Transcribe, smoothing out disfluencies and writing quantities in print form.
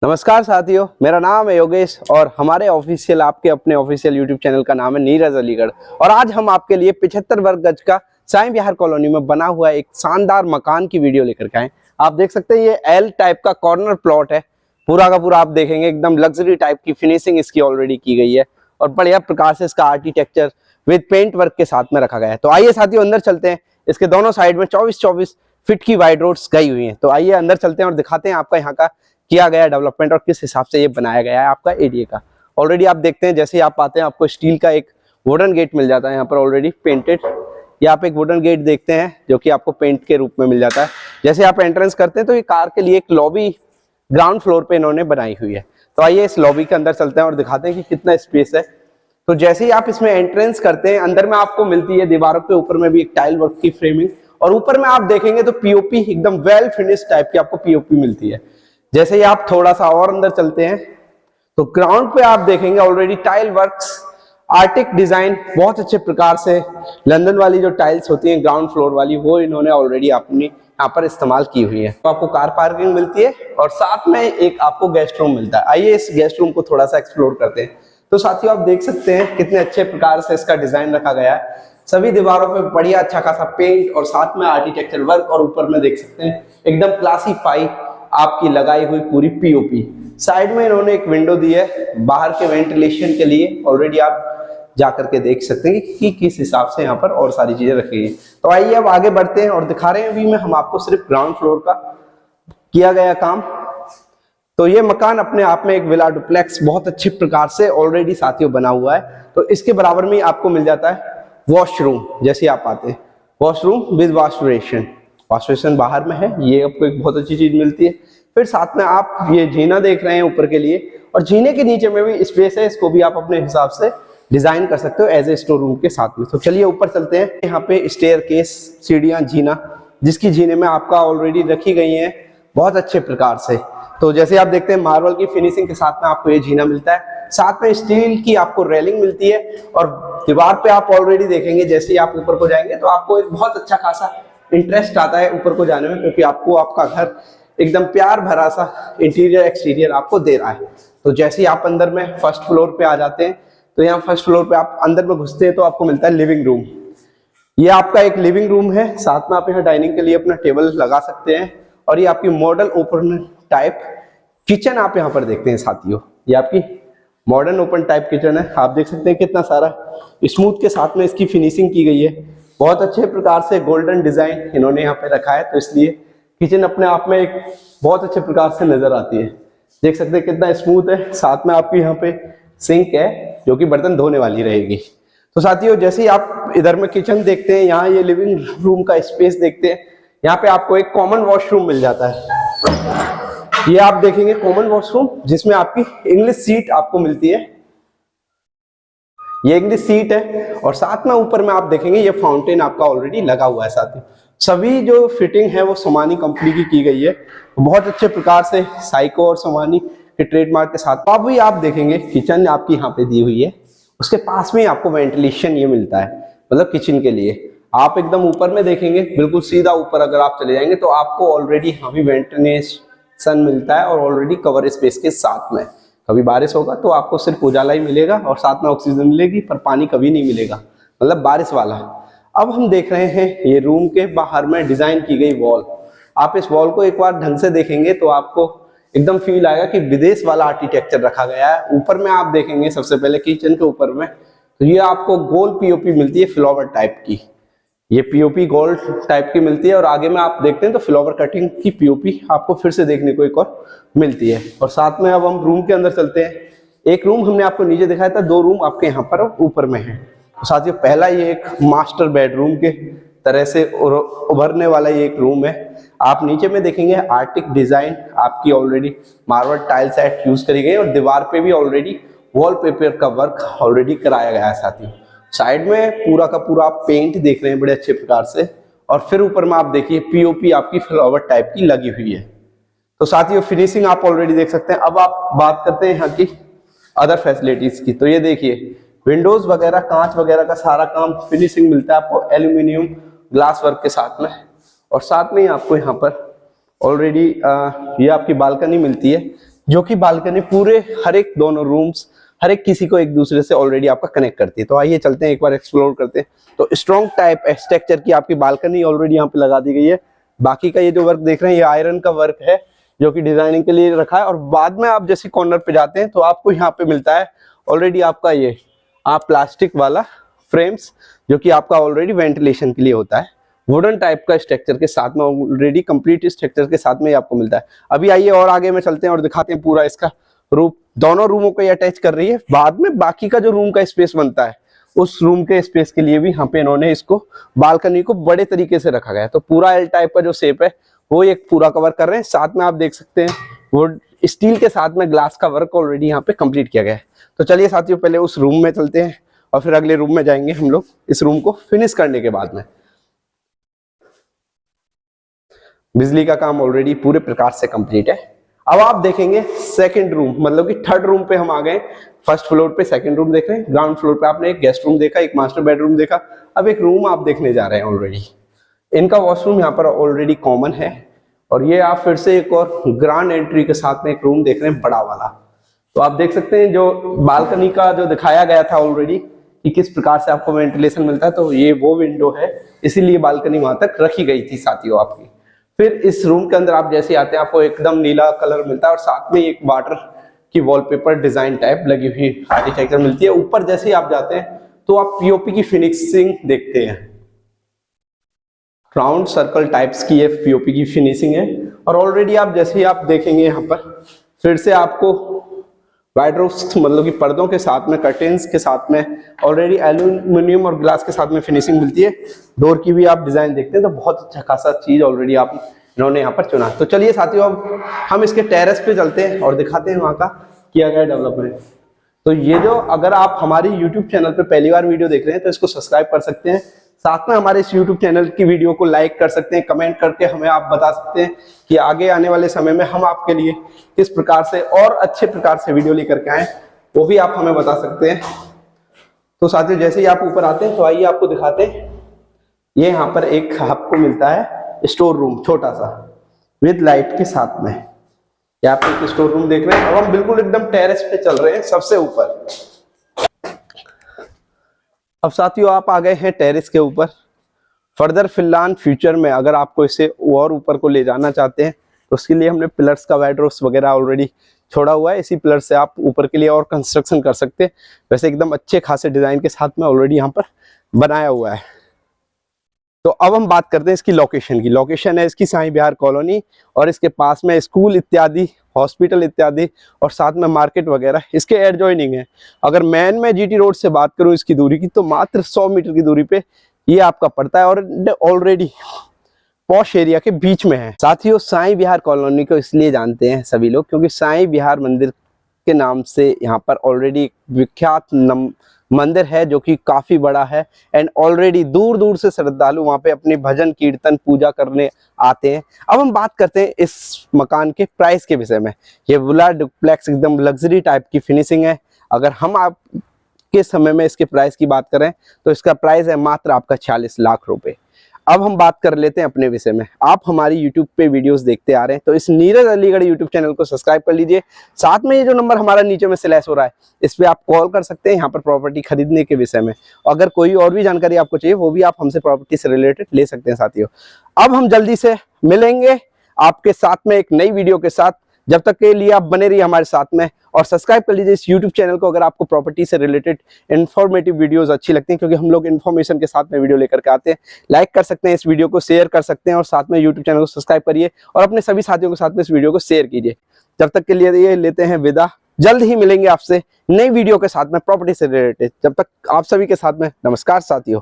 नमस्कार साथियों, मेरा नाम है योगेश और हमारे ऑफिशियल आपके अपने ऑफिशियल यूट्यूब चैनल का नाम है नीरज अलीगढ़। और आज हम आपके लिए 75 वर्ग गज का साईं विहार कॉलोनी में बना हुआ एक शानदार मकान की वीडियो लेकर के आए। आप देख सकते हैं ये एल टाइप का कॉर्नर प्लॉट है। पूरा का पूरा आप देखेंगे एकदम लग्जरी टाइप की फिनिशिंग इसकी ऑलरेडी की गई है और बढ़िया प्रकार से इसका आर्किटेक्चर विद पेंट वर्क के साथ में रखा गया है। तो आइए साथियों अंदर चलते हैं। इसके दोनों साइड में 24-24 फीट की वाइड रोड्स गई हुई हैं। तो आइए अंदर चलते हैं और दिखाते हैं आपका यहाँ का किया गया डेवलपमेंट और किस हिसाब से ये बनाया गया है आपका एरिया का। ऑलरेडी आप देखते हैं जैसे ही आप आते हैं आपको स्टील का एक वुडन गेट मिल जाता है यहाँ पर ऑलरेडी पेंटेड। ये आप एक वुडन गेट देखते हैं जो कि आपको पेंट के रूप में मिल जाता है। जैसे आप एंट्रेंस करते हैं तो ये कार के लिए एक लॉबी ग्राउंड फ्लोर पे इन्होंने बनाई हुई है। तो आइए इस लॉबी के अंदर चलते हैं और दिखाते हैं कि कितना स्पेस है। तो जैसे ही आप इसमें एंट्रेंस करते हैं अंदर में आपको मिलती है दीवारों के ऊपर में भी एक टाइल वर्क की फ्रेमिंग और ऊपर में आप देखेंगे तो पीओपी एकदम वेल फिनिश टाइप की आपको पीओपी मिलती है। जैसे ही आप थोड़ा सा और अंदर चलते हैं तो ग्राउंड पे आप देखेंगे already tile works Arctic design बहुत अच्छे प्रकार से लंदन वाली जो टाइल्स होती हैं ग्राउंड फ्लोर वाली वो इन्होंने ऑलरेडी अपनी यहाँ पर इस्तेमाल की हुई है। तो आपको कार पार्किंग मिलती है और साथ में एक आपको गेस्ट रूम मिलता है। आइए इस गेस्ट रूम को थोड़ा सा एक्सप्लोर करते हैं। तो साथियों आप देख सकते हैं कितने अच्छे प्रकार से इसका डिजाइन रखा गया है। सभी दीवारों पे बढ़िया अच्छा खासा पेंट और साथ में आर्किटेक्चर वर्क और ऊपर में देख सकते हैं एकदम क्लासीफाई आपकी लगाई हुई पूरी पीओपी। साइड में इन्होंने एक विंडो दी है बाहर के वेंटिलेशन के लिए। ऑलरेडी आप जाकर के देख सकते हैं कि किस हिसाब से यहाँ पर और सारी चीजें रखी गई। तो आइए अब आगे बढ़ते हैं और दिखा रहे हैं अभी में हम आपको सिर्फ ग्राउंड फ्लोर का किया गया काम। तो ये मकान अपने आप में एक विला डुप्लेक्स बहुत अच्छे प्रकार से ऑलरेडी साथियों बना हुआ है। तो इसके बराबर में आपको मिल जाता है वॉशरूम। जैसे आप आते हैं washroom with wash basin, wash basin बाहर में है, ये आपको एक बहुत अच्छी चीज मिलती है। फिर साथ में आप ये जीना देख रहे हैं ऊपर के लिए और जीने के नीचे में भी स्पेस है, इसको भी आप अपने हिसाब से डिजाइन कर सकते हो एज ए स्टोर रूम के साथ में। तो चलिए ऊपर चलते हैं। यहाँ पे स्टेयर केस सीढ़ियां जीना जिसकी जीने में आपका ऑलरेडी रखी गई है बहुत अच्छे प्रकार से। तो जैसे आप देखते हैं मार्बल की फिनिशिंग के साथ में आपको ये जीना मिलता है। साथ में स्टील की आपको रेलिंग मिलती है और दीवार पे आप ऑलरेडी देखेंगे जैसे ही आप ऊपर को जाएंगे तो आपको एक बहुत अच्छा खासा इंटरेस्ट आता है ऊपर को जाने में, क्योंकि आपको आपका घर एकदम प्यार भरा सा इंटीरियर एक्सटीरियर आपको दे रहा है। तो जैसे ही आप अंदर में फर्स्ट फ्लोर पे आ जाते हैं तो यहाँ फर्स्ट फ्लोर पे आप अंदर में घुसते हैं तो आपको मिलता है लिविंग रूम। ये आपका एक लिविंग रूम है। साथ में आप यहाँ डाइनिंग के लिए अपना टेबल लगा सकते हैं और ये आपकी मॉडल ओपन टाइप किचन आप यहाँ पर देखते हैं साथियों। ये आपकी मॉडर्न ओपन टाइप किचन है। आप देख सकते हैं कितना सारा स्मूथ के साथ में इसकी फिनिशिंग की गई है। बहुत अच्छे प्रकार से गोल्डन डिजाइन इन्होंने यहाँ पे रखा है, तो इसलिए किचन अपने आप में एक बहुत अच्छे प्रकार से नजर आती है। देख सकते हैं कितना स्मूथ है। साथ में आपकी यहाँ पे सिंक है जो कि बर्तन धोने वाली रहेगी। तो साथियों जैसे ही आप इधर में किचन देखते हैं, यहाँ ये लिविंग रूम का स्पेस देखते हैं, यहाँ पे आपको एक कॉमन वॉशरूम मिल जाता है। ये आप देखेंगे कॉमन वॉशरूम जिसमें आपकी इंग्लिश सीट आपको मिलती है। ये इंग्लिश सीट है और साथ में ऊपर में आप देखेंगे ये फाउंटेन आपका ऑलरेडी लगा हुआ है। साथियों सभी जो फिटिंग है वो सोमानी कंपनी की गई है बहुत अच्छे प्रकार से साइको और सोमानी के ट्रेडमार्क के साथ। अब भी आप देखेंगे किचन आपकी यहाँ पे दी हुई है, उसके पास में आपको वेंटिलेशन ये मिलता है मतलब किचन के लिए। आप एकदम ऊपर में देखेंगे बिल्कुल सीधा ऊपर अगर आप चले जाएंगे तो आपको ऑलरेडी यहाँ भी वेंटिलेशन मिलता है और ऑलरेडी कवर स्पेस के साथ में। कभी बारिश होगा तो आपको सिर्फ उजाला ही मिलेगा और साथ में ऑक्सीजन मिलेगी, पर पानी कभी नहीं मिलेगा, मतलब बारिश वाला। अब हम देख रहे हैं ये रूम के बाहर में डिजाइन की गई वॉल। आप इस वॉल को एक बार ढंग से देखेंगे तो आपको एकदम फील आएगा कि विदेश वाला आर्किटेक्चर रखा गया है। ऊपर में आप देखेंगे सबसे पहले किचन के ऊपर में तो ये आपको गोल पीओपी मिलती है फ्लावर टाइप की। ये पीओपी गोल्ड टाइप की मिलती है और आगे में आप देखते हैं तो फ्लावर कटिंग की पीओपी आपको फिर से देखने को एक और मिलती है। और साथ में अब हम रूम के अंदर चलते हैं। एक रूम हमने आपको नीचे दिखाया था, दो रूम आपके यहाँ पर ऊपर में है। तो साथियों पहला ये एक मास्टर बेडरूम के तरह से उभरने वाला ये एक रूम है। आप नीचे में देखेंगे आर्टिक डिजाइन आपकी already marble tile set use करी गई और दीवार पे भी ऑलरेडी वॉलपेपर का वर्क ऑलरेडी कराया गया है। साथियों साइड में पूरा का पूरा आप पेंट देख रहे हैं बड़े अच्छे प्रकार से और फिर ऊपर में आप देखिए पीओपी आपकी फ्लावर टाइप की लगी हुई है। तो साथियों फिनिशिंग आप ऑलरेडी देख सकते हैं। अब आप बात करते हैं यहाँ की अदर फैसिलिटीज की। तो ये देखिए विंडोज वगैरह कांच वगैरह का सारा काम फिनिशिंग मिलता है आपको एल्यूमिनियम ग्लास वर्क के साथ में। और साथ में ही आपको यहाँ पर ऑलरेडी ये आपकी बालकनी मिलती है जो कि बालकनी पूरे हर एक दोनों रूम्स हर एक किसी को एक दूसरे से ऑलरेडी आपका कनेक्ट करती है। तो आइए चलते हैं एक बार एक्सप्लोर करते हैं। तो स्ट्रॉन्ग टाइप स्ट्रक्चर की आपकी बालकनी ऑलरेडी यहाँ पे लगा दी गई है। बाकी का ये जो वर्क देख रहे हैं ये आयरन का वर्क है जो कि डिजाइनिंग के लिए रखा है। और बाद में आप जैसे कॉर्नर पे जाते हैं तो आपको यहाँ पे मिलता है ऑलरेडी आपका ये प्लास्टिक वाला फ्रेम्स जो कि आपका ऑलरेडी वेंटिलेशन के लिए होता है। वुडन टाइप का स्ट्रक्चर के साथ में ऑलरेडी कंप्लीट स्ट्रक्चर के साथ में आपको मिलता है। अभी आइए और आगे में चलते हैं और दिखाते हैं पूरा इसका रूम। दोनों रूमों को ये अटैच कर रही है। बाद में बाकी का जो रूम का स्पेस बनता है उस रूम के स्पेस के लिए भी यहाँ पे इन्होंने इसको बालकनी को बड़े तरीके से रखा गया है। तो पूरा एल टाइप का जो शेप है वो एक पूरा कवर कर रहे हैं। साथ में आप देख सकते हैं वो स्टील के साथ में ग्लास का वर्क ऑलरेडी यहाँ पे कंप्लीट किया गया है। तो चलिए साथियों पहले उस रूम में चलते हैं और फिर अगले रूम में जाएंगे हम लोग इस रूम को फिनिश करने के बाद में। बिजली का काम ऑलरेडी पूरे प्रकार से कंप्लीट है। अब आप देखेंगे सेकंड रूम, मतलब कि थर्ड रूम पे हम आ गए। फर्स्ट फ्लोर पे सेकंड रूम देख रहे हैं, ग्राउंड फ्लोर पे आपने एक गेस्ट रूम देखा, एक मास्टर बेडरूम देखा, अब एक रूम आप देखने जा रहे हैं। ऑलरेडी इनका वॉशरूम यहाँ पर ऑलरेडी कॉमन है। और ये आप फिर से एक और ग्रांड एंट्री के साथ में एक रूम देख रहे हैं बड़ा वाला। तो आप देख सकते हैं जो बालकनी का जो दिखाया गया था ऑलरेडी कि किस प्रकार से आपको वेंटिलेशन मिलता है, तो ये वो विंडो है, इसीलिए बालकनी वहां तक रखी गई थी साथियों आपकी। फिर इस रूम के अंदर आप जैसे आते हैं आपको एकदम नीला कलर मिलता है और साथ में एक वाटर की वॉलपेपर डिजाइन टाइप लगी हुई आर्किटेक्चर मिलती है। ऊपर जैसे ही आप जाते हैं तो आप पीओपी की फिनिशिंग देखते हैं। राउंड सर्कल टाइप्स की ये पीओपी की फिनिशिंग है। और ऑलरेडी आप जैसे ही आप देखेंगे यहाँ पर फिर से आपको वाइडरोब्स मतलब कि पर्दों के साथ में कर्टेन्स के साथ में ऑलरेडी एल्यूमिनियम और ग्लास के साथ में फिनिशिंग मिलती है। डोर की भी आप डिजाइन देखते हैं तो बहुत अच्छा खासा चीज ऑलरेडी आप इन्होंने यहाँ पर चुना। तो चलिए साथियों अब हम इसके टेरेस पे चलते हैं और दिखाते हैं वहाँ का किया गया डेवलपमेंट। तो ये जो अगर आप हमारे YouTube चैनल पे पहली बार वीडियो देख रहे हैं तो इसको सब्सक्राइब कर सकते हैं। साथ में हमारे इस YouTube चैनल की वीडियो को लाइक कर सकते हैं, कमेंट करके हमें आप बता सकते हैं कि आगे आने वाले समय में हम आपके लिए किस प्रकार से और अच्छे प्रकार से वीडियो लेकर के आए, वो भी आप हमें बता सकते हैं। तो साथियों जैसे ही आप ऊपर आते हैं तो आइए आपको दिखाते हैं। ये यहाँ पर एक आपको मिलता है स्टोर रूम छोटा सा विद लाइट के साथ में। यहाँ पे एक स्टोर रूम देख रहे हैं। अब हम बिल्कुल एकदम टेरेस पे चल रहे हैं सबसे ऊपर। अब साथियों आप आ गए हैं टेरेस के ऊपर। फर्दर फिलहाल फ्यूचर में अगर आपको इसे और ऊपर को ले जाना चाहते हैं तो उसके लिए हमने पिलर्स का वाइडरोब्स वगैरह ऑलरेडी छोड़ा हुआ है। इसी पिलर से आप ऊपर के लिए और कंस्ट्रक्शन कर सकते हैं। वैसे एकदम अच्छे खासे डिजाइन के साथ में ऑलरेडी यहाँ पर बनाया हुआ है। तो अब हम बात करते हैं इसकी लोकेशन की। लोकेशन है इसकी साईं बिहार कॉलोनी और इसके पास में स्कूल इत्यादि, हॉस्पिटल इत्यादि और साथ में मार्केट वगैरह इसके एडजॉइनिंग है। अगर मैन में जीटी रोड से बात करूं इसकी दूरी की तो मात्र 100 मीटर की दूरी पे ये आपका पड़ता है और ऑलरेडी पॉश एरिया के बीच में है। साथियों साईं बिहार कॉलोनी को इसलिए जानते हैं सभी लोग क्योंकि साईं बिहार मंदिर के नाम से यहाँ पर ऑलरेडी विख्यात मंदिर है जो कि काफी बड़ा है। एंड ऑलरेडी दूर दूर से श्रद्धालु वहां पे अपने भजन कीर्तन पूजा करने आते हैं। अब हम बात करते हैं इस मकान के प्राइस के विषय में। ये विला डुप्लेक्स एकदम लग्जरी टाइप की फिनिशिंग है। अगर हम आप के समय में इसके प्राइस की बात करें तो इसका प्राइस है मात्र आपका 46 लाख रुपए। अब हम बात कर लेते हैं अपने विषय में। आप हमारी YouTube पे वीडियोस देखते आ रहे हैं तो इस नीरज अलीगढ़ YouTube चैनल को सब्सक्राइब कर लीजिए। साथ में ये जो नंबर हमारा नीचे में स्लैश हो रहा है इस पे आप कॉल कर सकते हैं यहाँ पर प्रॉपर्टी खरीदने के विषय में। अगर कोई और भी जानकारी आपको चाहिए वो भी आप हमसे प्रॉपर्टी से रिलेटेड ले सकते हैं साथियों। अब हम जल्दी से मिलेंगे आपके साथ में एक नई वीडियो के साथ। जब तक के लिए आप बने रहिए हमारे साथ में और सब्सक्राइब कर लीजिए इस YouTube चैनल को अगर आपको प्रॉपर्टी से रिलेटेड इन्फॉर्मेटिव वीडियोस अच्छी लगती हैं, क्योंकि हम लोग इन्फॉर्मेशन के साथ में वीडियो लेकर के आते हैं। लाइक कर सकते हैं इस वीडियो को, शेयर कर सकते हैं और साथ में YouTube चैनल को सब्सक्राइब करिए और अपने सभी साथियों के साथ में इस वीडियो को शेयर कीजिए। जब तक के लिए ये लेते हैं विदा। जल्द ही मिलेंगे आपसे नई वीडियो के साथ में प्रॉपर्टी से रिलेटेड। जब तक आप सभी के साथ में नमस्कार साथियों।